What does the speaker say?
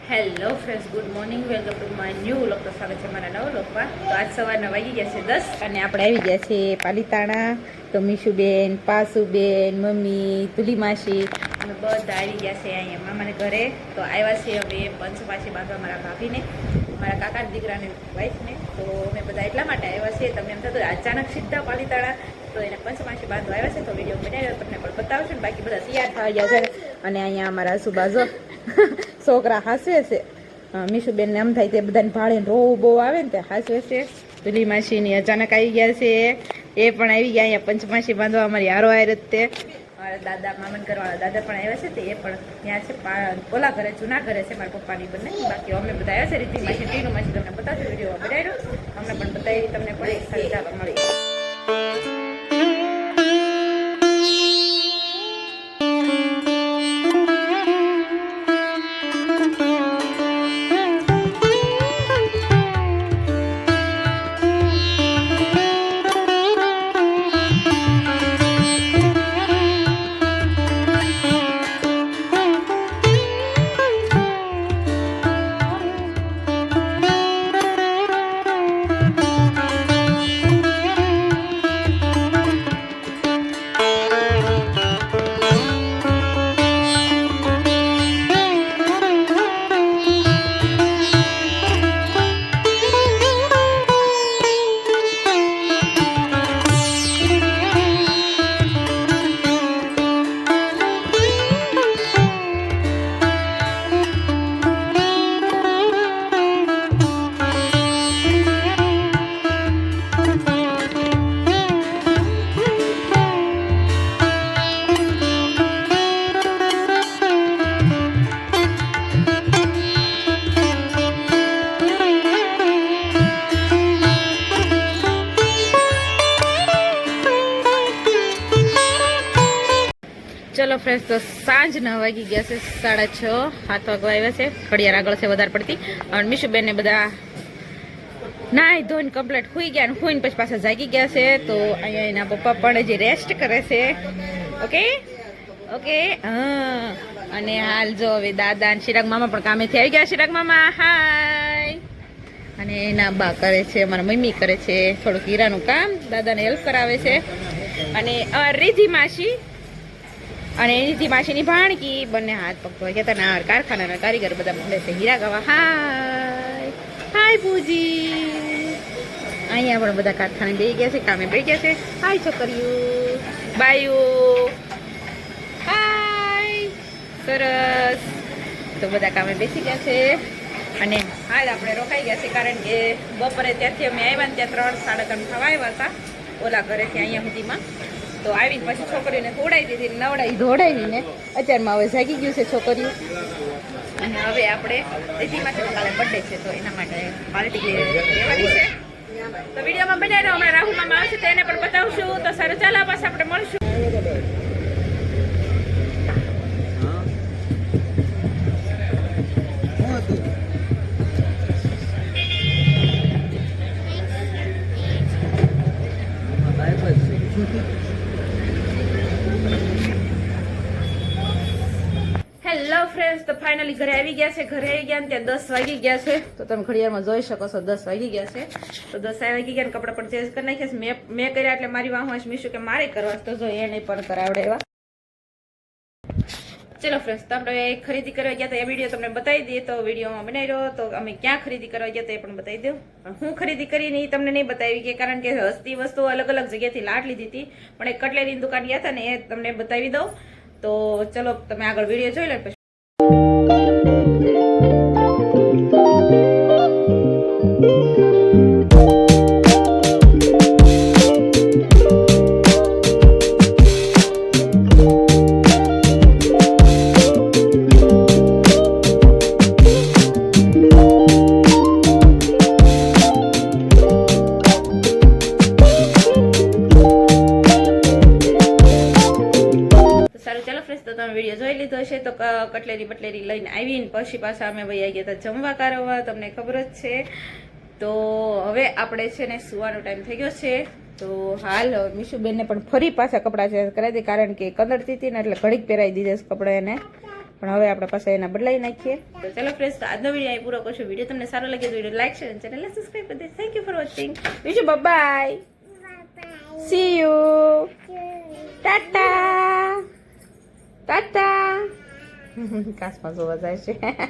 Hello friends, good morning, welcome to my new vlog. તો સ્વાગત છે મારા નવો વ્લોગમાં. તો આજ સવારના વાગી ગયા છે 10 અને આપણે આવી ગયા છે પાલીતાણા. તો મીશુબેન, પાસુબેન, મમ્મી, તુલી માસી અમે બધા આવી ગયા છે અહીંયા મામાને ઘરે. તો આવ્યા છે અમે પંચમાસી બાંધવા મારા ભાભીને, મારા કાકાના દીકરાને, વાઈફને. તો અમે બધા એટલા માટે આવ્યા છીએ, તમને એમ થતું અચાનક સીધા પાલીતાણા, તો એને પંચમાસી બાંધવા આવ્યા છે. તો વિડીયો બનાવ્યો તમને પણ બતાવશું ને. બાકી બધા તૈયાર થઈ ગયા છે અને અહીંયા અમારા સુબાજો છોકરા હાસવે છે. મીશુબેન ને એમ થાય તે બધાને ભાળે રોવું બહુ આવે ને તે હાસવે છે. તુલી માસીની અચાનક આવી ગયા છે, એ પણ આવી ગયા અહીંયા પંચમાસી બાંધવા. અમારી હારો હાર જ તે મારા દાદા, મામન ઘરવાળા દાદા પણ આવ્યા છે. તે એ પણ ત્યાં છે ઓલા ઘરે, જૂના ઘરે છે મારા પપ્પાની બંને. બાકી અમે બધા આવ્યા છે. રીતિ માસી, ટીનુ માસી તમને બતાવશું, વિડીયો બનાવ્યો અમને પણ બતાવી, તમને પણ એક સાથે ચાલો મળી. ચલો ફ્રેન્ડ્સ, તો સાંજના વાગી ગયા છે 6:30, 7 વાગવા આવ્યા છે. ઘડિયાળ આગળ છે વધારે પડતી. અને મીશુબેન ને બધા નાઈ ધોઈને કમ્પ્લીટ સુઈ ગયા, અને સુઈને પછી પાછા જાગી ગયા છે. તો અહીંયા એના પપ્પા પણ હજી રેસ્ટ કરે છે. ઓકે ઓકે, હા. અને હાલ જો હવે દાદા અને ચિરાગ મામા પણ કામેથી આવી ગયા. ચિરાગ મામા હાય. અને એના બા કરે છે, અમારા મમ્મી કરે છે થોડુંક હીરાનું કામ, દાદાને હેલ્પ કરાવે છે. અને રીધિ માસી અને એની માસીની ભાણકી બંને હાથ પગ ધોઈ ગયા હતા. કારખાનાના કારીગર બધા મળે છે હીરા ગાવા. હાય હાય પૂજી. અહીંયા પણ બધા કારખાને બેસી ગયા છે, કામે બેસી ગયા છે. હાય છોકરીઓ, બાયું, હાય. સરસ. તો બધા કામે બેસી ગયા છે. અને હાલ આપણે રોકાઈ ગયા છે, કારણ કે બપોરે ત્યાંથી અમે આવ્યા ને ત્યાં 3, 3:30 થવા આવ્યા હતા ઓલા ઘરેથી અહીંયા સુધીમાં. તો આવીને પછી છોકરીઓને ખવડાવી દીધી, નવડાવી ધોડાવીને અત્યારમાં હવે જાગી ગયું છે છોકરીઓ. અને હવે આપણે રીતિમાં છે કાલે બર્થડે છે, તો એના માટે પાર્ટી લેવાની છે. તો વિડીયોમાં બનાવ્યો, હમણાં રાહુલ મામા આવશે તો એને પણ બતાવશું. તો સારું, ચાલો પાછા આપણે મળશું. હેલો ફ્રેન્ડ્સ, તો ફાઇનલી ઘરે આવી ગયા છે. ઘરે આવી ગયા ને ત્યાં 10 વાગી ગયા છે. તો તમે ઘડિયાળમાં જોઈ શકો છો 10 વાગી ગયા છે. તો 10 વાગી ગયા ને કપડાં પણ ચેન્જ કરી નાખ્યા છે. મેં કર્યા એટલે મારી વાહ મીશું કે મારે કરવા, તો જો એને પણ કરાવડે એવા. ચલો ફ્રેન્ડ્સ, તો આપણે ખરીદી કરવા ગયા હતા, એ વિડીયો તમને બતાવી દઈએ. તો વિડીયોમાં બનાવી રહ્યો તો અમે ક્યાં ખરીદી કરવા ગયા હતા એ પણ બતાવી દઉં. હું ખરીદી કરીને એ તમને નહીં બતાવી કે કારણ કે હસ્તી વસ્તુ અલગ અલગ જગ્યાથી લાટ લીધી હતી, પણ એક કટલેરીની દુકાન ગયા હતા ને એ તમને બતાવી દઉં. તો ચલો તમે આગળ વિડીયો જોઈ લો. પછી વિડીયો જોઈ લીધો છે. તો કટલેરી બટલેરી લઈને આવીને પછી પાછા અમે વહી ગયા હતા જમવા કારવા, તમને ખબર જ છે. તો હવે આપણે છે ને સુવાનો ટાઈમ થઈ ગયો છે. તો હાલ મીશુબેનને પણ ફરી પાછા કપડાં ચેન્જ કરાવી દે, કારણ કે કંદડતી હતી ને એટલે ઘડીક પહેરાવી દીધા કપડાં એને. પણ હવે આપણે પાસે એના બદલાઈ નાખીએ. તો ચલો ફ્રેન્ડ્સ, તો આજનો વિડીયો અહીં પૂરો કરશું. વિડીયો તમને સારો લાગે તો વિડીયો લાઈક શેર અને ચેનલને સબસ્ક્રાઇબ કરી દે. Thank you for watching. Wish you bye. See you. Tata tata. કાસમાં જોવા જાય છે.